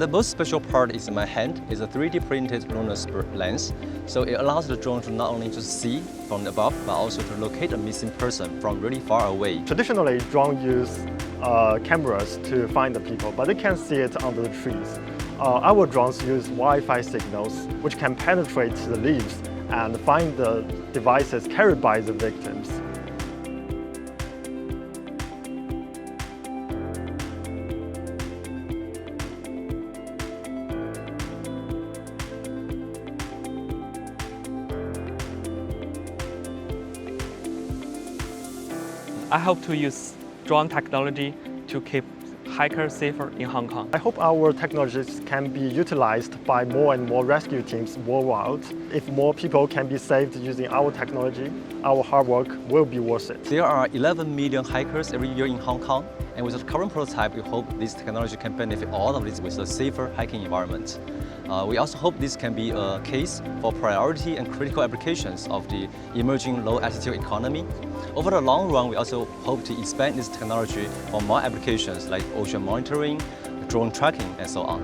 The most special part is in my hand is a 3D printed Luneburg Lens. So it allows the drone to not only just see from above, but also to locate a missing person from really far away. Traditionally, drones use cameras to find the people, but they can't see it under the trees. Our drones use Wi-Fi signals, which can penetrate the leaves and find the devices carried by the victims. I hope to use drone technology to keep hikers safer in Hong Kong. I hope our technologies can be utilized by more and more rescue teams worldwide. If more people can be saved using our technology, our hard work will be worth it. There are 11 million hikers every year in Hong Kong, and with the current prototype, we hope this technology can benefit all of this with a safer hiking environment. We also hope this can be a case for priority and critical applications of the emerging low-altitude economy. Over the long run, we also hope to expand this technology for more applications like ocean monitoring, drone tracking, and so on.